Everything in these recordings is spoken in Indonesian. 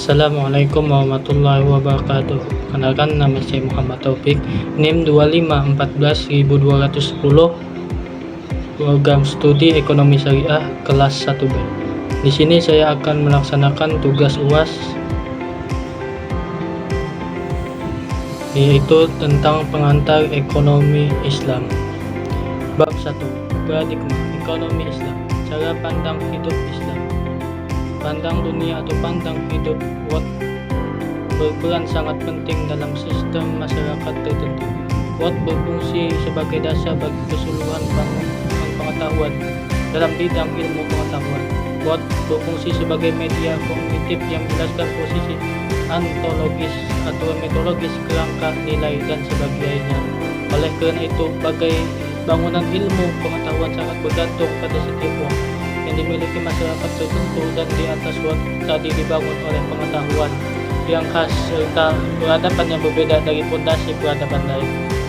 Assalamualaikum warahmatullahi wabarakatuh. Kenalkan, nama saya Muhammad Taufik, NIM 2514210, program studi ekonomi syariah kelas 1B. Di sini saya akan melaksanakan tugas UAS, yaitu tentang pengantar ekonomi Islam. Bab 1. Paradigma ekonomi Islam. Cara pandang hidup Islam. Pandang dunia atau pandang hidup Watt berperan sangat penting dalam sistem masyarakat tertentu. Watt berfungsi sebagai dasar bagi keseluruhan pengetahuan dalam bidang ilmu pengetahuan. Watt berfungsi sebagai media kognitif yang menjelaskan posisi ontologis atau metodologis, kerangka, nilai, dan sebagainya. Oleh karena itu, bagai bangunan ilmu pengetahuan sangat bergantung pada setiap Watt yang dimiliki masyarakat tertentu, dan di atas Watt tadi dibangun oleh pengetahuan yang khas serta peradaban yang berbeda dari fondasi peradaban lain.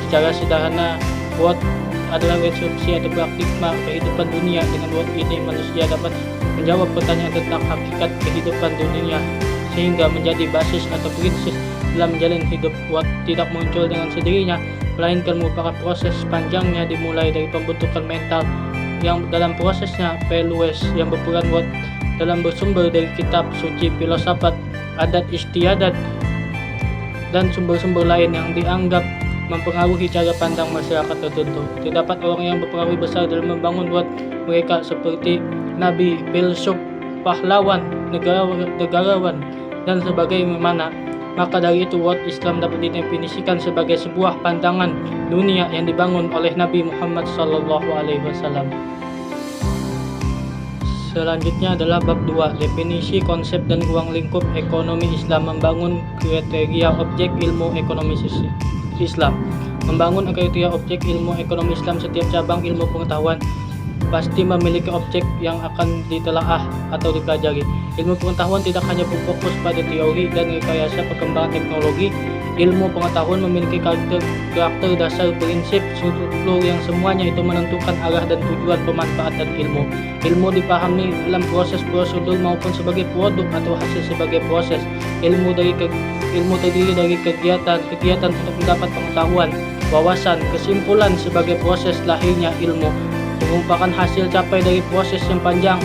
Secara sederhana, Watt adalah resolusi atau paradigma kehidupan dunia. Dengan Watt ini, manusia dapat menjawab pertanyaan tentang hakikat kehidupan dunia sehingga menjadi basis atau prinsip dalam menjalin hidup. Watt tidak muncul dengan sendirinya, melainkan merupakan proses panjangnya dimulai dari pembentukan mental yang dalam prosesnya Pellues yang berperan Watt dalam bersumber dari kitab suci, filsafat, adat istiadat, dan sumber-sumber lain yang dianggap mempengaruhi cara pandang masyarakat tertentu. Terdapat orang yang berpengaruh besar dalam membangun Watt, mereka seperti nabi, filsuf, pahlawan, negarawan, dan sebagaimana. Maka dari itu, Watt Islam dapat didefinisikan sebagai sebuah pandangan dunia yang dibangun oleh Nabi Muhammad SAW. Selanjutnya adalah bab 2, definisi, konsep, dan ruang lingkup ekonomi Islam. Membangun kriteria objek ilmu ekonomi Islam. Membangun kriteria objek ilmu ekonomi Islam. Setiap cabang ilmu pengetahuan pasti memiliki objek yang akan ditelaah atau dipelajari. Ilmu pengetahuan tidak hanya berfokus pada teori dan rekayasa perkembangan teknologi. Ilmu pengetahuan memiliki karakter dasar, prinsip, struktur yang semuanya itu menentukan arah dan tujuan pemanfaatan ilmu. Ilmu dipahami dalam proses prosedur maupun sebagai produk atau hasil sebagai proses. Ilmu terdiri dari kegiatan untuk mendapat pengetahuan, wawasan, kesimpulan sebagai proses lahirnya ilmu. Merupakan hasil capai dari proses yang panjang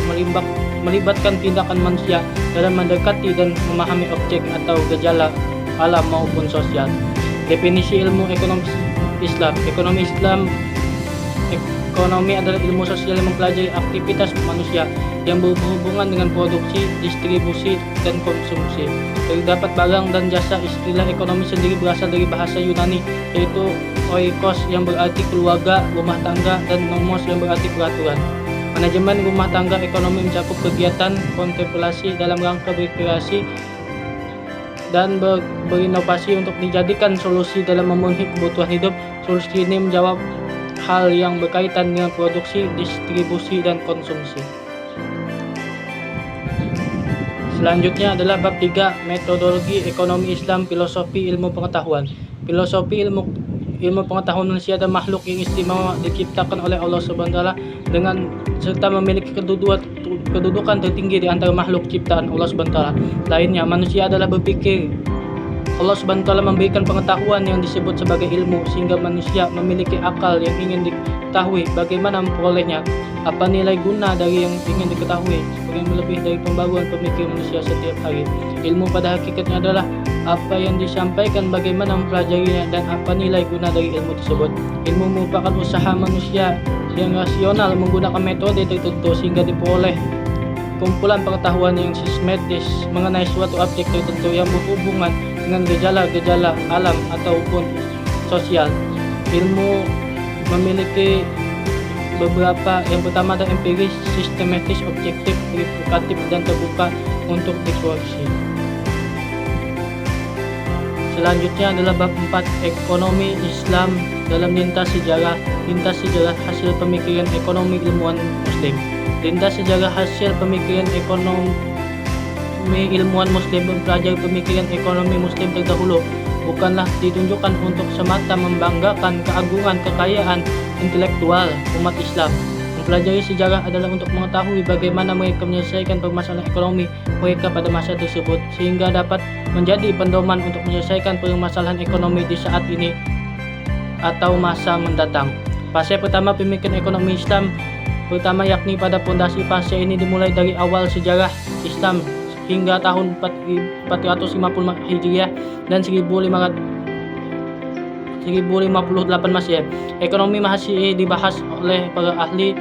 melibatkan tindakan manusia dalam mendekati dan memahami objek atau gejala alam maupun sosial. Definisi ilmu ekonomi Islam. Ekonomi adalah ilmu sosial yang mempelajari aktivitas manusia yang berhubungan dengan produksi, distribusi, dan konsumsi. Terdapat barang dan jasa. Istilah ekonomi sendiri berasal dari bahasa Yunani, yaitu oikos yang berarti keluarga, rumah tangga, dan nomos yang berarti peraturan. Manajemen rumah tangga ekonomi mencakup kegiatan kontemplasi dalam rangka berkreasi dan berinovasi untuk dijadikan solusi dalam memenuhi kebutuhan hidup. Solusi ini menjawab hal yang berkaitan dengan produksi, distribusi, dan konsumsi. Selanjutnya adalah bab 3, metodologi ekonomi Islam, filosofi ilmu pengetahuan. Filosofi ilmu pengetahuan manusia dan makhluk yang istimewa diciptakan oleh Allah SWT dengan serta memiliki kedudukan tertinggi di antara makhluk ciptaan Allah SWT lainnya. Manusia adalah berpikir. Allah SWT memberikan pengetahuan yang disebut sebagai ilmu, sehingga manusia memiliki akal yang ingin diketahui bagaimana memperolehnya, apa nilai guna dari yang ingin diketahui, sebagai lebih dari pembaruan pemikiran manusia setiap hari. Ilmu pada hakikatnya adalah apa yang disampaikan, bagaimana mempelajarinya, dan apa nilai guna dari ilmu tersebut. Ilmu merupakan usaha manusia yang rasional menggunakan metode tertentu sehingga diperoleh kumpulan pengetahuan yang sistematis mengenai suatu objek tertentu yang berhubungan dengan gejala-gejala alam ataupun sosial. Ilmu memiliki beberapa. Yang pertama ada empiris, sistematis, objektif, verificatif, dan terbuka untuk dikoreksi. Selanjutnya adalah bab 4, ekonomi Islam dalam lintas sejarah. Lintas sejarah hasil pemikiran ekonomi ilmuwan Muslim. Lintas sejarah hasil pemikiran ekonomi ilmuwan Muslim mempelajari pemikiran ekonomi Muslim terdahulu bukanlah ditunjukkan untuk semata membanggakan keagungan kekayaan intelektual umat Islam. Mempelajari sejarah adalah untuk mengetahui bagaimana mereka menyelesaikan permasalahan ekonomi mereka pada masa tersebut, sehingga dapat menjadi pedoman untuk menyelesaikan permasalahan ekonomi di saat ini atau masa mendatang. Fase pertama pemikiran ekonomi Islam pertama, yakni pada pondasi fase ini dimulai dari awal sejarah Islam hingga tahun 450 Hijriah dan 1058 Masehi. Ekonomi masih dibahas oleh para ahli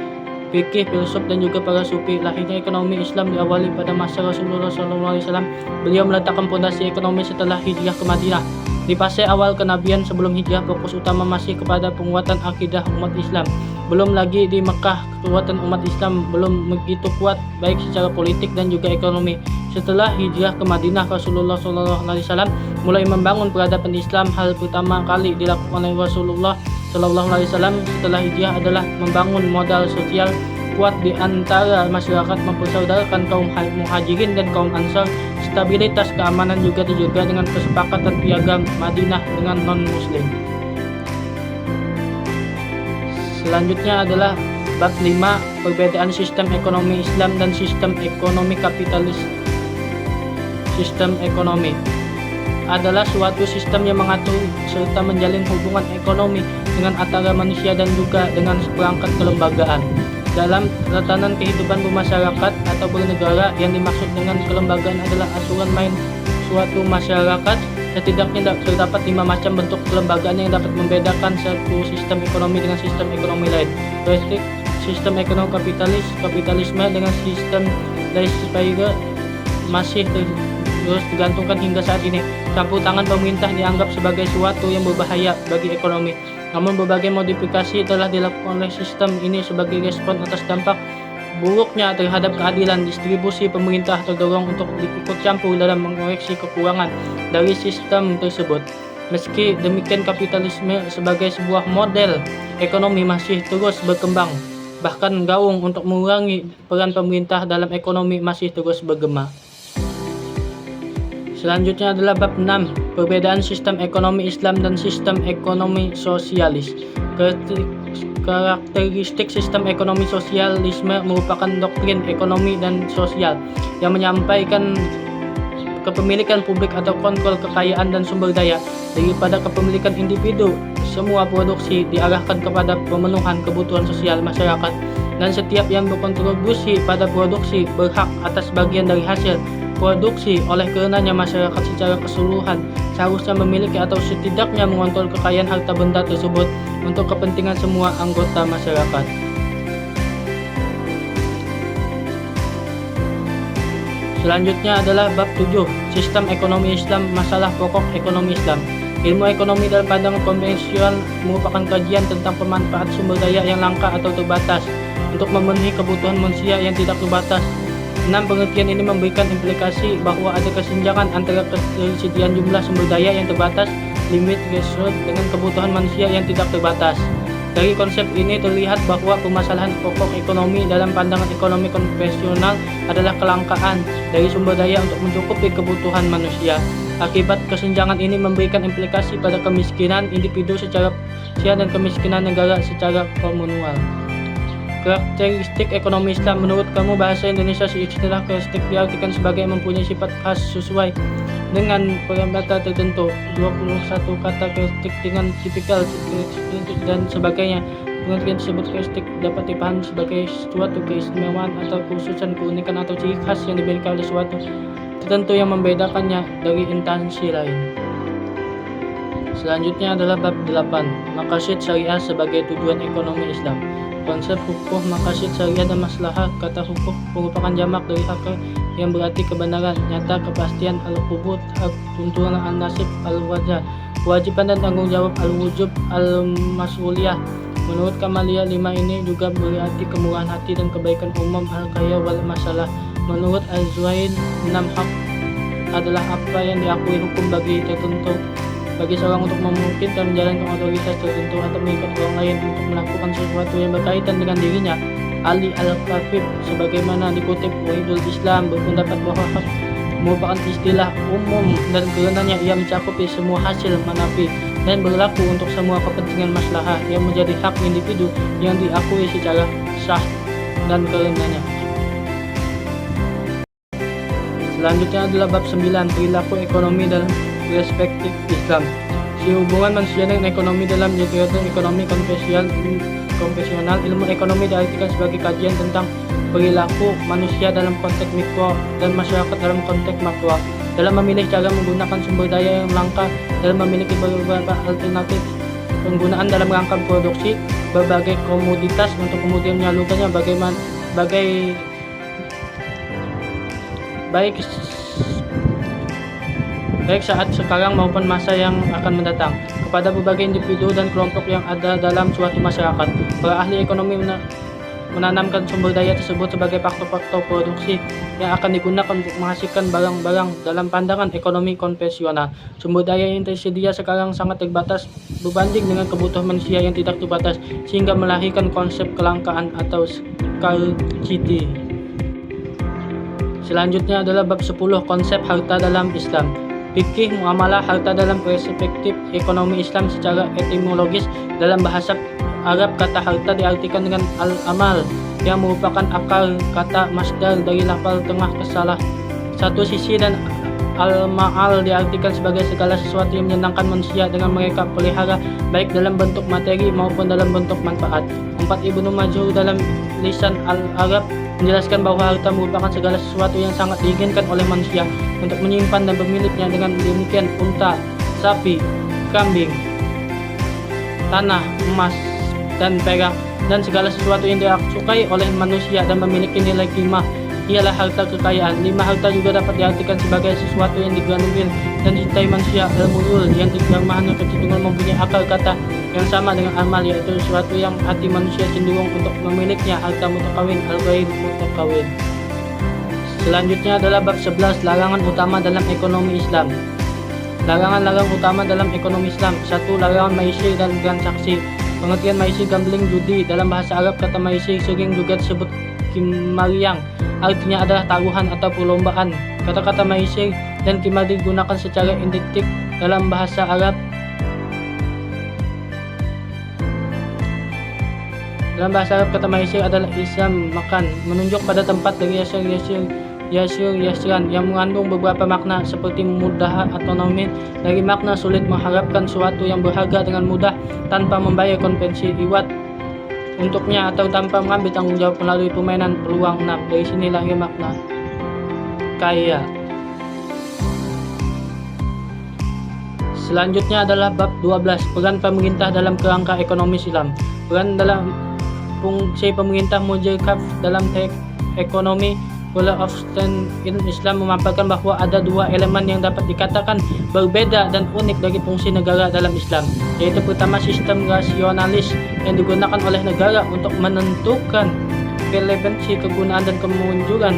fikih, filsuf dan juga para sufi. Lahirnya ekonomi Islam diawali pada masa Rasulullah SAW. Beliau meletakkan pondasi ekonomi setelah hijrah ke Madinah. Di fase awal kenabian sebelum hijrah, fokus utama masih kepada penguatan akidah umat Islam. Belum lagi di Mekah, kekuatan umat Islam belum begitu kuat baik secara politik dan juga ekonomi. Setelah hijrah ke Madinah, Rasulullah SAW mulai membangun peradaban Islam. Hal pertama kali dilakukan oleh Rasulullah SAW setelah hijrah adalah membangun modal sosial kuat di antara masyarakat, mempersaudarakan kaum muhajirin dan kaum ansar. Stabilitas keamanan juga terjaga dengan kesepakatan piagam Madinah dengan non-muslim. Selanjutnya adalah bab 5, perbedaan sistem ekonomi Islam dan sistem ekonomi kapitalis. Sistem ekonomi adalah suatu sistem yang mengatur serta menjalin hubungan ekonomi dengan antara manusia dan juga dengan seperangkat kelembagaan. Dalam tatanan kehidupan bermasyarakat atau bernegara, yang dimaksud dengan kelembagaan adalah aturan main suatu masyarakat. Setidaknya terdapat 5 macam bentuk kelembagaan yang dapat membedakan satu sistem ekonomi dengan sistem ekonomi lain. Karakteristik sistem ekonomi kapitalisme dengan sistem laissez-faire masih terus digantungkan hingga saat ini. Campur tangan pemerintah dianggap sebagai suatu yang berbahaya bagi ekonomi. Namun berbagai modifikasi telah dilakukan oleh sistem ini sebagai respon atas dampak buruknya terhadap keadilan distribusi. Pemerintah terdorong untuk ikut campur dalam mengoreksi kekurangan dari sistem tersebut. Meski demikian, kapitalisme sebagai sebuah model ekonomi masih terus berkembang. Bahkan gaung untuk mengurangi peran pemerintah dalam ekonomi masih terus bergema. Selanjutnya adalah bab 6, perbedaan sistem ekonomi Islam dan sistem ekonomi sosialis. Karakteristik sistem ekonomi sosialisme merupakan doktrin ekonomi dan sosial yang menyampaikan kepemilikan publik atau kontrol kekayaan dan sumber daya daripada kepemilikan individu. Semua produksi diarahkan kepada pemenuhan kebutuhan sosial masyarakat, dan setiap yang berkontribusi pada produksi berhak atas bagian dari hasil produksi. Oleh karenanya, masyarakat secara keseluruhan seharusnya memiliki atau setidaknya mengontrol kekayaan harta benda tersebut untuk kepentingan semua anggota masyarakat. Selanjutnya adalah bab 7, sistem ekonomi Islam, masalah pokok ekonomi Islam. Ilmu ekonomi dalam pandangan konvensional merupakan kajian tentang pemanfaat sumber daya yang langka atau terbatas untuk memenuhi kebutuhan manusia yang tidak terbatas. 6. Pengertian ini memberikan implikasi bahwa ada kesenjangan antara ketersediaan jumlah sumber daya yang terbatas, limit threshold, dengan kebutuhan manusia yang tidak terbatas. Dari konsep ini terlihat bahwa permasalahan pokok ekonomi dalam pandangan ekonomi konvensional adalah kelangkaan dari sumber daya untuk mencukupi kebutuhan manusia. Akibat kesenjangan ini memberikan implikasi pada kemiskinan individu secara sosial dan kemiskinan negara secara komunal. Karakteristik ekonomi Islam. Menurut Kamus Bahasa Indonesia, istilah karakteristik diartikan sebagai mempunyai sifat khas sesuai dengan parameter tertentu. 21 kata karakteristik dengan tipikal dan sebagainya. Pengertian tersebut karakteristik dapat dipahami sebagai suatu keistimewaan atau kekhususan, keunikan atau ciri khas yang dimiliki oleh suatu tertentu yang membedakannya dari instansi lain. Selanjutnya adalah bab 8, maqasid syariah sebagai tujuan ekonomi Islam. Konsep hukum, maqasid syariah dan maslahah. Kata hukum merupakan jamak dari hak yang berarti kebenaran, nyata, kepastian, al-qubut, hak, tuntunan, al-nasib, al-wajah, kewajiban dan tanggung jawab, al-wujub, al-mas'uliyah. Menurut Kamaliyah, 5 ini juga berarti kemurahan hati dan kebaikan umum, al-kaya wal masalah. Menurut Az-Zuhair, 6 hak adalah apa yang diakui hukum bagi tertentu, bagi seorang untuk memungkinkan menjalankan otoritas tertentu atau mengikat orang lain untuk melakukan sesuatu yang berkaitan dengan dirinya. Ali Al-Kafif sebagaimana dikutip Wahidul Islam berpendapat bahwa hak merupakan istilah umum dan karenanya ia mencakupi semua hasil manafi dan berlaku untuk semua kepentingan maslahah yang menjadi hak individu yang diakui secara sah. dan kerendahannya. Selanjutnya adalah bab 9, perilaku ekonomi dalam perspektif Islam. Hubungan manusia dengan ekonomi dalam literatur ekonomi konvensional. Ilmu ekonomi diartikan sebagai kajian tentang perilaku manusia dalam konteks mikro dan masyarakat dalam konteks makro. Dalam memilih cara menggunakan sumber daya yang langka, dalam memiliki beberapa alternatif penggunaan dalam rangka produksi berbagai komoditas untuk kemudian menyalurkannya baik saat sekarang maupun masa yang akan mendatang kepada berbagai individu dan kelompok yang ada dalam suatu masyarakat. Para ahli ekonomi menanamkan sumber daya tersebut sebagai faktor-faktor produksi yang akan digunakan untuk menghasilkan barang-barang. Dalam pandangan ekonomi konvensional, sumber daya yang tersedia sekarang sangat terbatas berbanding dengan kebutuhan manusia yang tidak terbatas, sehingga melahirkan konsep kelangkaan atau scarcity. Selanjutnya adalah bab 10, konsep harta dalam Islam. Fikih muamalah harta dalam perspektif ekonomi Islam. Secara etimologis, dalam bahasa Arab kata harta diartikan dengan al-amal, yang merupakan akar kata masdar dari lafal tengah ke salah satu sisi, dan al-ma'al diartikan sebagai segala sesuatu yang menyenangkan manusia dengan mereka pelihara, baik dalam bentuk materi maupun dalam bentuk manfaat. Ibnu Majhur dalam lisan al-Arab menjelaskan bahwa harta merupakan segala sesuatu yang sangat diinginkan oleh manusia untuk menyimpan dan bermiliknya. Dengan demikian, unta, sapi, kambing, tanah, emas, dan perak, dan segala sesuatu yang disukai oleh manusia dan memiliki nilai qimah ialah harta kekayaan. 5. Harta juga dapat diartikan sebagai sesuatu yang digandrungi dan dicintai manusia. Al-muyul, yang terjemahannya kecenderungan mempunyai akar kata yang sama dengan amal, yaitu sesuatu yang hati manusia cenderung untuk memilikinya. Harta mutakawin, al-ghair mutakawin. Selanjutnya adalah bab 11, larangan utama dalam ekonomi Islam. Larangan-larangan utama dalam ekonomi Islam. 1. Larangan maisir dan transaksi. Pengertian maisir gambling, judi. Dalam bahasa Arab, kata maisir sering juga disebut kimariang, artinya adalah taruhan atau perlombaan. Kata-kata maisir dan kimar digunakan secara induktif dalam bahasa Arab. Dalam bahasa Arab, kata maisir adalah isam, makan, menunjuk pada tempat dari yasir yang mengandung beberapa makna seperti mudah atau nomin. Dari makna sulit, mengharapkan sesuatu yang berharga dengan mudah tanpa membayar konvensi iwat untuknya atau tanpa mengambil tanggung jawab melalui permainan peluang. 6. Dari sini lahir makna kaya. Selanjutnya adalah bab 12, peran pemerintah dalam kerangka ekonomi Islam. Peran dalam fungsi pemerintah mujizat dalam ekonomi. Scholar of Stand in Islam memaparkan bahwa ada dua elemen yang dapat dikatakan berbeda dan unik dari fungsi negara dalam Islam, yaitu pertama, sistem rasionalis yang digunakan oleh negara untuk menentukan relevansi kegunaan dan kemunculan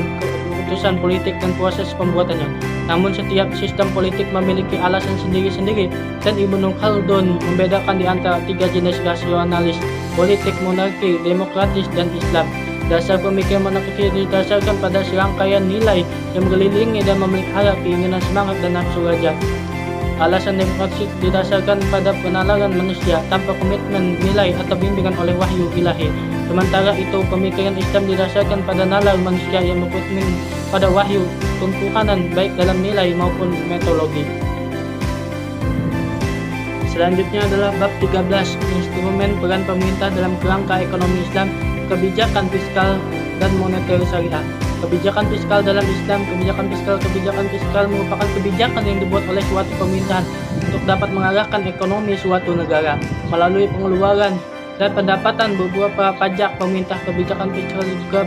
keputusan politik dan proses pembuatannya. Namun setiap sistem politik memiliki alasan sendiri-sendiri, dan Ibnu Khaldun membedakan di antara tiga jenis rasionalis: politik, monarki, demokratis, dan Islam. Dasar pemikiran monarki didasarkan pada serangkaian nilai yang mengelilingi dan memelihara keinginan, semangat, dan nafsu raja. Alasan demokratis didasarkan pada penalaran manusia tanpa komitmen, nilai, atau bimbingan oleh wahyu ilahi. Sementara itu, pemikiran Islam didasarkan pada nalar manusia yang berkomitmen pada wahyu tuntunan baik dalam nilai maupun metodologi. Selanjutnya adalah bab 13, instrumen peran pemerintah dalam kerangka ekonomi Islam. Kebijakan fiskal dan moneter syariah. Kebijakan fiskal dalam Islam. Kebijakan fiskal merupakan kebijakan yang dibuat oleh suatu pemerintahan untuk dapat mengarahkan ekonomi suatu negara melalui pengeluaran dan pendapatan beberapa pajak pemerintah. Kebijakan fiskal juga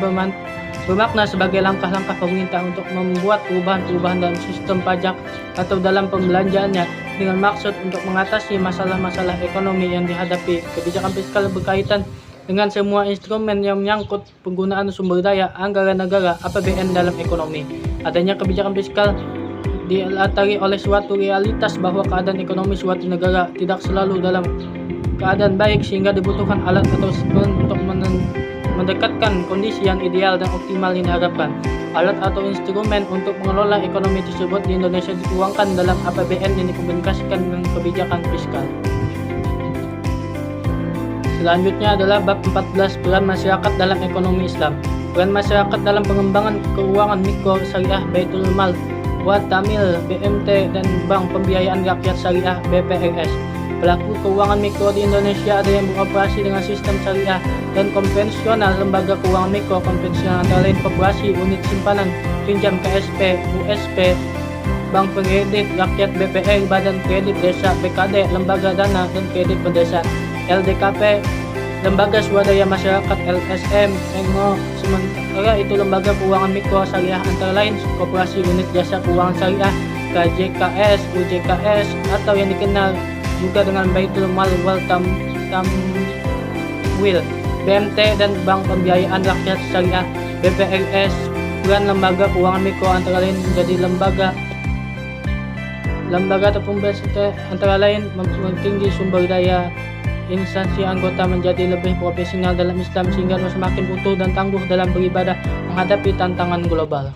bermakna sebagai langkah-langkah pemerintah untuk membuat perubahan-perubahan dalam sistem pajak atau dalam pembelanjaannya dengan maksud untuk mengatasi masalah-masalah ekonomi yang dihadapi. Kebijakan fiskal berkaitan dengan semua instrumen yang menyangkut penggunaan sumber daya anggaran negara (APBN) dalam ekonomi. Adanya kebijakan fiskal dilatari oleh suatu realitas bahwa keadaan ekonomi suatu negara tidak selalu dalam keadaan baik, sehingga dibutuhkan alat atau instrumen untuk mendekatkan kondisi yang ideal dan optimal yang diharapkan. Alat atau instrumen untuk mengelola ekonomi tersebut di Indonesia dituangkan dalam APBN yang dikomunikasikan dengan kebijakan fiskal. Selanjutnya adalah bab 14, peran masyarakat dalam ekonomi Islam. Peran masyarakat dalam pengembangan keuangan mikro syariah Baitul Mal Buat Tamil BMT dan Bank Pembiayaan Rakyat Syariah BPRS. Pelaku keuangan mikro di Indonesia ada yang beroperasi dengan sistem syariah dan konvensional. Lembaga keuangan mikro konvensional antara lain koperasi, unit simpanan, pinjam KSP, USP, Bank Kredit Rakyat BPR, Badan Kredit Desa BKD, Lembaga Dana dan Kredit Pedesa LDKP, Lembaga Swadaya Masyarakat LSM, ENGO. Sementara itu lembaga keuangan mikro syariah antara lain Koperasi Unit Jasa Keuangan Syariah KJKS, UJKS atau yang dikenal juga dengan Baitul Mal wal Tamwil BMT dan Bank Pembiayaan Rakyat Syariah BPRS. Peran lembaga keuangan mikro antara lain menjadi lembaga ataupun antara lain mempertinggi sumber daya instansi anggota menjadi lebih profesional dalam Islam sehingga semakin utuh dan tangguh dalam beribadah menghadapi tantangan global.